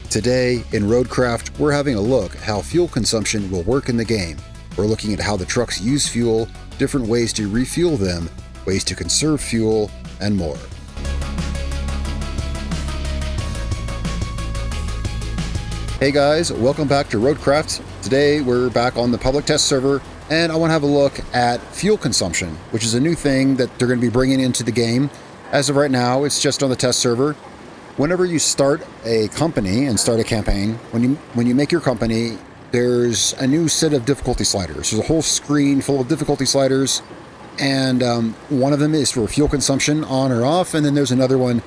Today, in Roadcraft, we're having a look at how fuel consumption will work in the game. We're looking at how the trucks use fuel, different ways to refuel them, ways to conserve fuel, and more. Hey guys, welcome back to Roadcraft. Today we're back on the public test server, and I want to have a look at fuel consumption, which is a new thing that they're going to be bringing into the game. As of right now, it's just on the test server. Whenever you start a company and start a campaign, when you make your company, there's a new set of difficulty sliders. There's a whole screen full of difficulty sliders, and one of them is for fuel consumption on or off, and then there's another one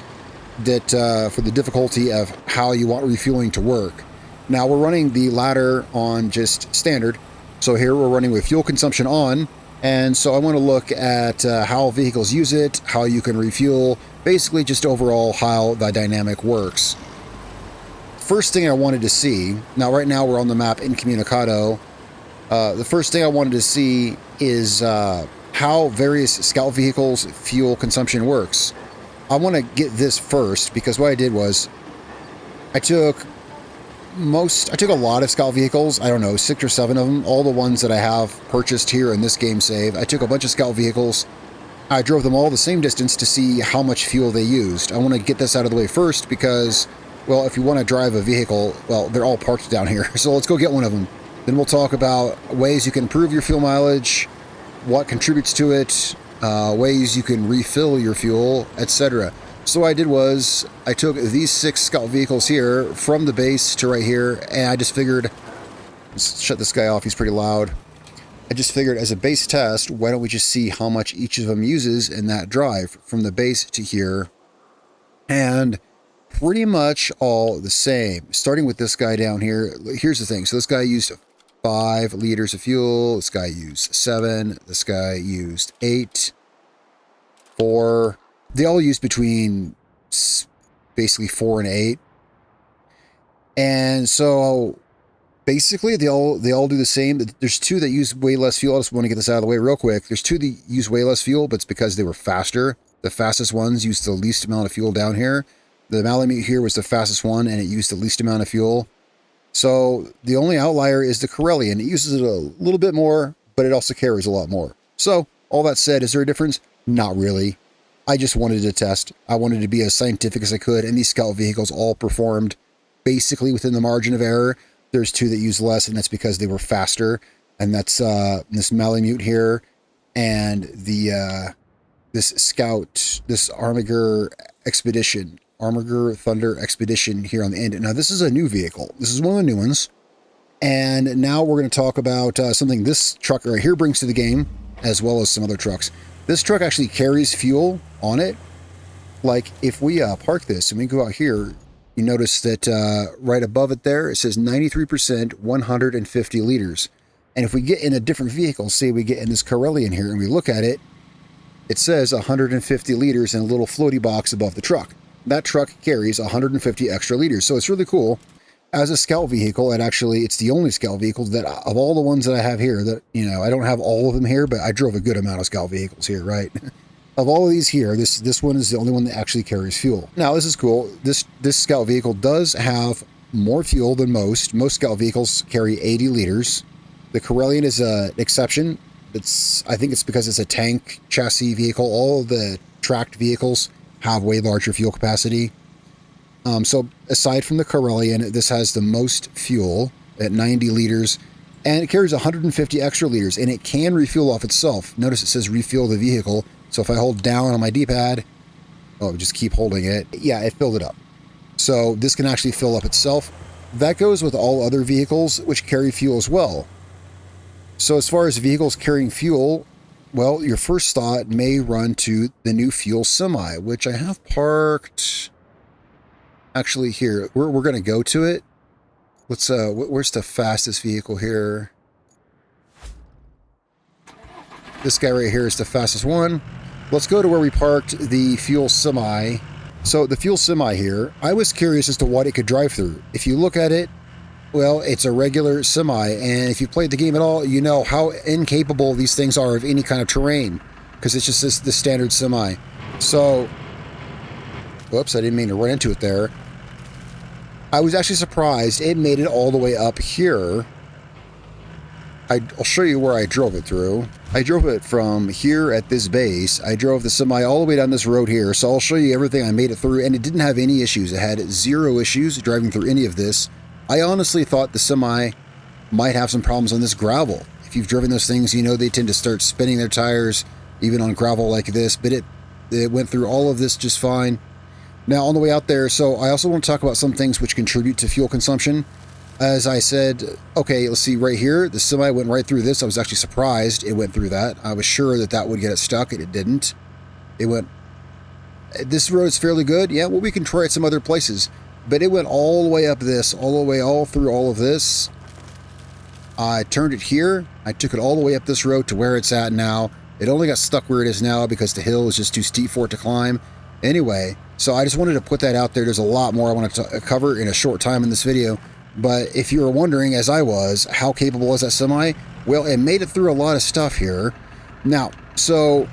that for the difficulty of how you want refueling to work. Now we're running the latter on just standard, so here we're running with fuel consumption on, and so I want to look at how vehicles use it, how you can refuel, basically just overall how the dynamic works. First thing I wanted to see, now right now we're on the map Incommunicado, the first thing I wanted to see is how various scout vehicles fuel consumption works. I want to get this first because what I did was I took a lot of scout vehicles, I don't know, 6 or 7 of them, all the ones that I have purchased here in this game save. I took a bunch of scout vehicles, I drove them all the same distance to see how much fuel they used. I want to get this out of the way first because, well, if you want to drive a vehicle, well, they're all parked down here, so let's go get one of them. Then we'll talk about ways you can improve your fuel mileage, what contributes to it, ways you can refill your fuel, etc. So what I did was I took these 6 scout vehicles here from the base to right here, and I just figured, let's shut this guy off, he's pretty loud. I just figured as a base test, why don't we just see how much each of them uses in that drive from the base to here, and pretty much all the same. Starting with this guy down here, here's the thing. So this guy used 5 liters of fuel, this guy used 7, this guy used 8, 4. They all use between basically 4 and 8. And so basically they all do the same. There's 2 that use way less fuel. I just want to get this out of the way real quick. There's 2 that use way less fuel, but it's because they were faster. The fastest ones used the least amount of fuel down here. The Malamute here was the fastest one, and it used the least amount of fuel. So the only outlier is the Corellian. It uses it a little bit more, but it also carries a lot more. So all that said, is there a difference? Not really. I just wanted to test. I wanted to be as scientific as I could, and these scout vehicles all performed basically within the margin of error. There's 2 that use less, and that's because they were faster, and that's this Malamute here, and the this Scout, this Armiger Thunder Expedition here on the end. Now this is a new vehicle. This is one of the new ones, and now we're going to talk about something this truck right here brings to the game, as well as some other trucks. This truck actually carries fuel on it. Like if we park this and we go out here, you notice that right above it there, it says 93%, 150 liters. And if we get in a different vehicle, say we get in this Corellian here and we look at it, it says 150 liters in a little floaty box above the truck. That truck carries 150 extra liters. So it's really cool. As a scout vehicle, it's the only scout vehicle that of all the ones that I have here that, you know, I don't have all of them here, but I drove a good amount of scout vehicles here, right? Of all of these here, this one is the only one that actually carries fuel. Now, this is cool. This scout vehicle does have more fuel than most. Most scout vehicles carry 80 liters. The Corellian is an exception. I think it's because it's a tank chassis vehicle. All of the tracked vehicles have way larger fuel capacity. So aside from the Corellian, this has the most fuel at 90 liters, and it carries 150 extra liters, and it can refuel off itself. Notice it says refuel the vehicle. So if I hold down on my D-pad, just keep holding it. Yeah, it filled it up. So this can actually fill up itself. That goes with all other vehicles which carry fuel as well. So as far as vehicles carrying fuel, well, your first thought may run to the new fuel semi, which I have parked. Actually, here we're going to go to it. Let's where's the fastest vehicle here? This guy right here is the fastest one. Let's go to where we parked the fuel semi. So the fuel semi here, I was curious as to what it could drive through. If you look at it, well, it's a regular semi, and if you played the game at all, you know how incapable these things are of any kind of terrain, because it's just the standard semi. So, whoops, I didn't mean to run into it there. I was actually surprised it made it all the way up here. I'll show you where I drove it through. I drove it from here at this base. I drove the semi all the way down this road here, so I'll show you everything I made it through, and it didn't have any issues. It had 0 issues driving through any of this. I honestly thought the semi might have some problems on this gravel. If you've driven those things, you know they tend to start spinning their tires, even on gravel like this, but it went through all of this just fine. Now, on the way out there, so I also want to talk about some things which contribute to fuel consumption. As I said, okay, let's see right here, the semi went right through this. I was actually surprised it went through that. I was sure that that would get it stuck, and it didn't. It went, this road is fairly good. Yeah, well, we can try it some other places. But it went all the way up this, all through all of this. I turned it here. I took it all the way up this road to where it's at now. It only got stuck where it is now because the hill is just too steep for it to climb. Anyway, so I just wanted to put that out there. There's a lot more I want to cover in a short time in this video. But if you were wondering, as I was, how capable is that semi? Well, it made it through a lot of stuff here. Now, so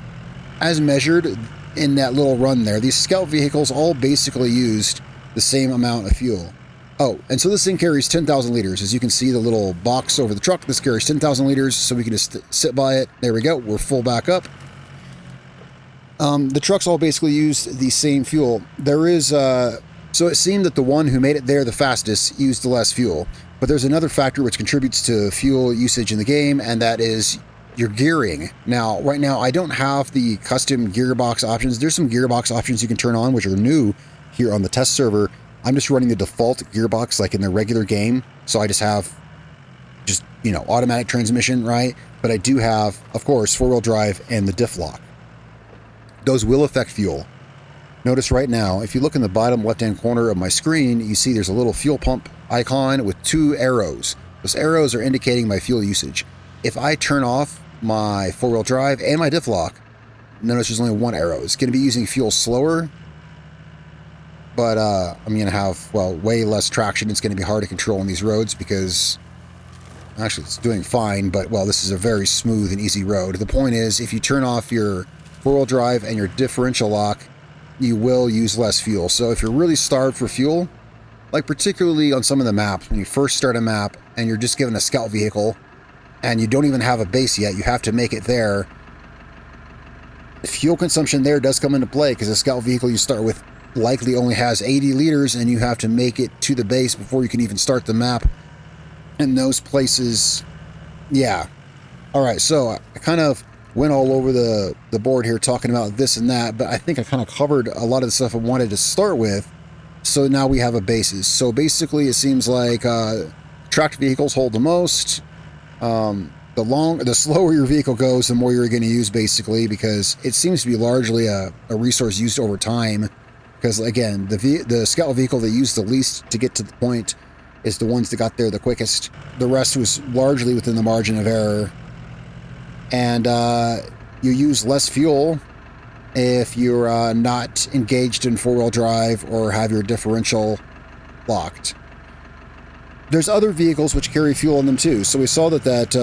as measured in that little run there, these scout vehicles all basically used the same amount of fuel. Oh, and so this thing carries 10,000 liters. As you can see, the little box over the truck, this carries 10,000 liters, so we can just sit by it. There we go. We're full back up. The trucks all basically use the same fuel. There is... So it seemed that the one who made it there the fastest used the less fuel. But there's another factor which contributes to fuel usage in the game, and that is your gearing. Now, right now, I don't have the custom gearbox options. There's some gearbox options you can turn on, which are new here on the test server. I'm just running the default gearbox like in the regular game. So I just have automatic transmission, right? But I do have, of course, four-wheel drive and the diff lock. Those will affect fuel. Notice right now, if you look in the bottom left-hand corner of my screen, you see there's a little fuel pump icon with 2 arrows. Those arrows are indicating my fuel usage. If I turn off my four-wheel drive and my diff lock, notice there's only 1 arrow. It's going to be using fuel slower, but I'm going to have, well, way less traction. It's going to be hard to control on these roads because, actually, it's doing fine, but, well, this is a very smooth and easy road. The point is, if you turn off your four-wheel drive and your differential lock, you will use less fuel. So if you're really starved for fuel, like particularly on some of the maps, when you first start a map and you're just given a scout vehicle and you don't even have a base yet, you have to make it there. Fuel consumption there does come into play because a scout vehicle you start with likely only has 80 liters and you have to make it to the base before you can even start the map. In those places, yeah. All right, so I kind of went all over the board here talking about this and that, but I think I kind of covered a lot of the stuff I wanted to start with. So now we have a basis. So basically it seems like tracked vehicles hold the most. The slower your vehicle goes, the more you're going to use basically, because it seems to be largely a resource used over time. Because again, the scout vehicle that used the least to get to the point is the ones that got there the quickest. The rest was largely within the margin of error. And you use less fuel if you're not engaged in four-wheel drive or have your differential locked. There's other vehicles which carry fuel in them too. So we saw that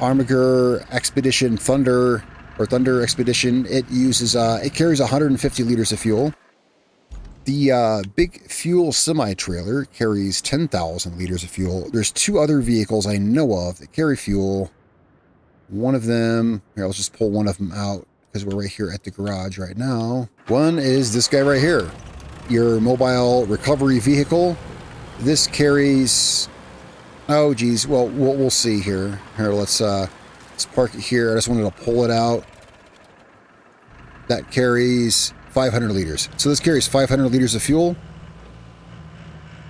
Armiger Expedition Thunder Expedition, it carries 150 liters of fuel. The big fuel semi-trailer carries 10,000 liters of fuel. There's 2 other vehicles I know of that carry fuel. One of them, here, let's just pull one of them out because we're right here at the garage right now. One is this guy right here, your mobile recovery vehicle. This carries, oh geez, well, we'll see here. Here, let's park it here. I just wanted to pull it out. That carries 500 liters. So this carries 500 liters of fuel.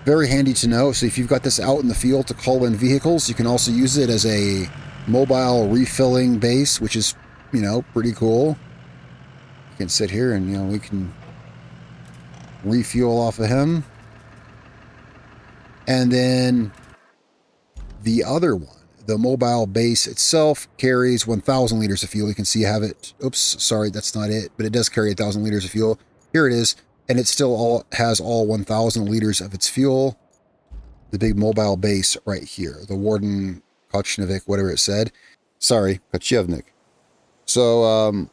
Very handy to know. So if you've got this out in the field to call in vehicles, you can also use it as a mobile refilling base, which is, pretty cool. You can sit here and, we can refuel off of him. And then the other one, the mobile base itself, carries 1,000 liters of fuel. You can see I have it. Oops, sorry, that's not it. But it does carry 1,000 liters of fuel. Here it is. And it still has all 1,000 liters of its fuel. The big mobile base right here. The Warden Kochevnik, whatever it said. Sorry, Kochevnik. So,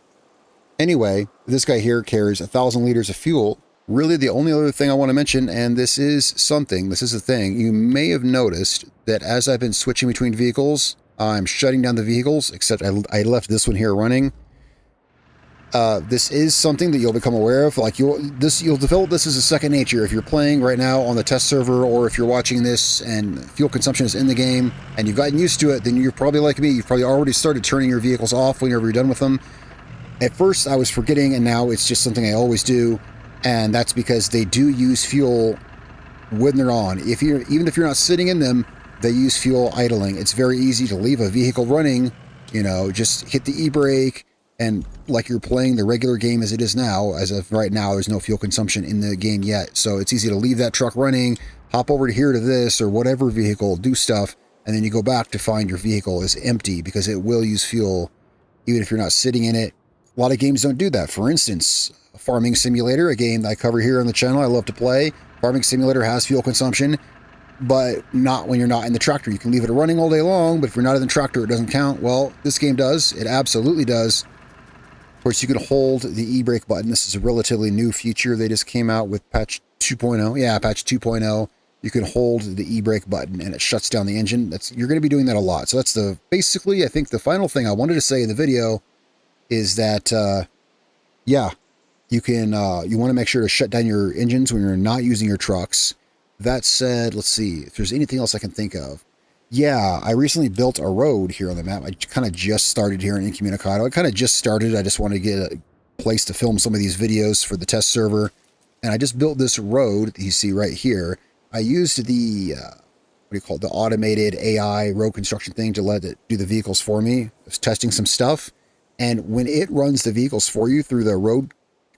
anyway, this guy here carries 1,000 liters of fuel. Really, the only other thing I want to mention, and this is a thing, you may have noticed that as I've been switching between vehicles, I'm shutting down the vehicles, except I left this one here running. This is something that you'll become aware of. Like you'll develop this as a second nature. If you're playing right now on the test server, or if you're watching this and fuel consumption is in the game and you've gotten used to it, then you're probably like me. You've probably already started turning your vehicles off whenever you're done with them. At first I was forgetting, and now it's just something I always do. And that's because they do use fuel when they're on. Even if you're not sitting in them, they use fuel idling. It's very easy to leave a vehicle running, you know, just hit the e-brake, and like you're playing the regular game as it is now. As of right now, there's no fuel consumption in the game yet. So it's easy to leave that truck running, hop over to here to this or whatever vehicle, do stuff, and then you go back to find your vehicle is empty, because it will use fuel even if you're not sitting in it. A lot of games don't do that. For instance, Farming Simulator, a game that I cover here on the channel, I love to play. Farming Simulator has fuel consumption, but not when you're not in the tractor. You can leave it running all day long, but if you're not in the tractor, it doesn't count. Well, this game does. It absolutely does. Of course, you can hold the e-brake button. This is a relatively new feature. They just came out with patch 2.0. Yeah, patch 2.0. You can hold the e-brake button and it shuts down the engine. You're going to be doing that a lot. So that's basically, I think the final thing I wanted to say in the video is that, yeah, you want to make sure to shut down your engines when you're not using your trucks. That said, let's see if there's anything else I can think of. Yeah, I recently built a road here on the map. I kind of just started here in Incommunicado. I kind of just started. I just wanted to get a place to film some of these videos for the test server. And I just built this road that you see right here. I used the, the automated AI road construction thing to let it do the vehicles for me. I was testing some stuff. And when it runs the vehicles for you through the road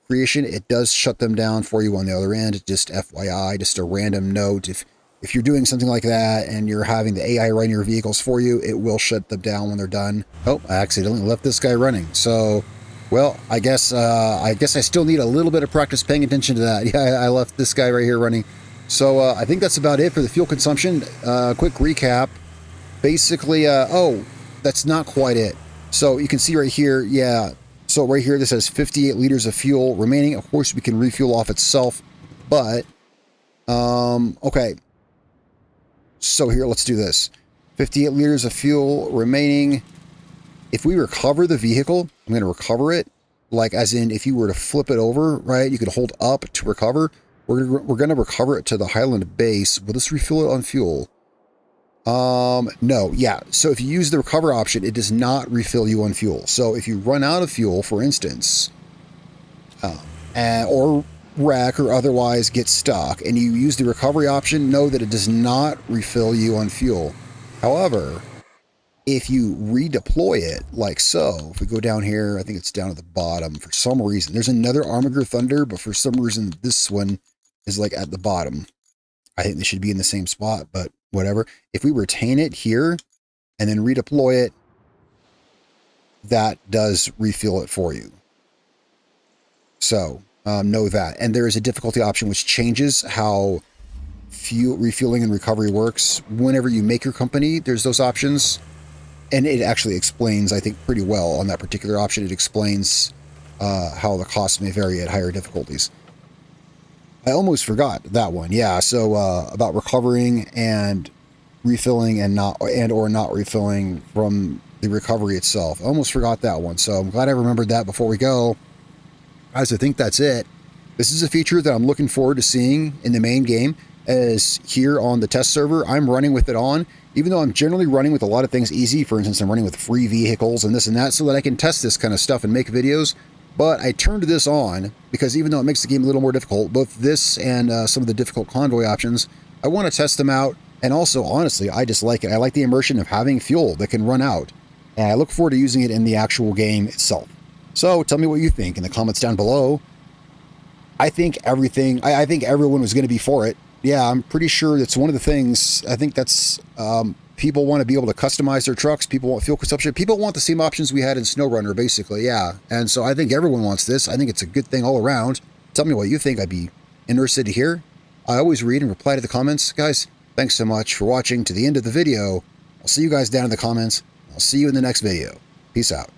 creation, it does shut them down for you on the other end. Just FYI, just a random note. If you're doing something like that and you're having the AI run your vehicles for you, it will shut them down when they're done. Oh, I accidentally left this guy running. So, well, I guess I still need a little bit of practice paying attention to that. Yeah, I left this guy right here running. So I think that's about it for the fuel consumption. Quick recap. Basically, oh, that's not quite it. So you can see right here, yeah. So right here, this has 58 liters of fuel remaining. Of course, we can refuel off itself, but, okay. So here, let's do this. 58 liters of fuel remaining. If we recover the vehicle, I'm going to recover it. Like, as in, if you were to flip it over, right, you could hold up to recover. We're going to recover it to the Highland base. Will this refuel it on fuel? No, yeah. So if you use the recover option, it does not refill you on fuel. So if you run out of fuel, for instance, or wreck or otherwise get stuck, and you use the recovery option, know that it does not refill you on fuel. However, if you redeploy it like so, if we go down here, I think it's down at the bottom for some reason. There's another Armiger Thunder, but for some reason this one is like at the bottom. I think they should be in the same spot, but whatever. If we retain it here and then redeploy it, that does refill it for you. So know that. And there is a difficulty option which changes how refueling and recovery works. Whenever you make your company, there's those options. And it actually explains, I think, pretty well on that particular option. It explains how the costs may vary at higher difficulties. I almost forgot that one. Yeah, so about recovering and refilling and or not refilling from the recovery itself. I almost forgot that one. So I'm glad I remembered that before we go. Guys, I think that's it. This is a feature that I'm looking forward to seeing in the main game, as here on the test server, I'm running with it on. Even though I'm generally running with a lot of things easy, for instance, I'm running with free vehicles and this and that so that I can test this kind of stuff and make videos. But I turned this on because even though it makes the game a little more difficult, both this and some of the difficult convoy options, I want to test them out. And also, honestly, I just like it. I like the immersion of having fuel that can run out. And I look forward to using it in the actual game itself. So tell me what you think in the comments down below. I think I think everyone was going to be for it. Yeah, I'm pretty sure that's one of the things. I think that's people want to be able to customize their trucks. People want fuel consumption. People want the same options we had in SnowRunner, basically. Yeah, and so I think everyone wants this. I think it's a good thing all around. Tell me what you think. I'd be interested to hear. I always read and reply to the comments. Guys, thanks so much for watching to the end of the video. I'll see you guys down in the comments. I'll see you in the next video. Peace out.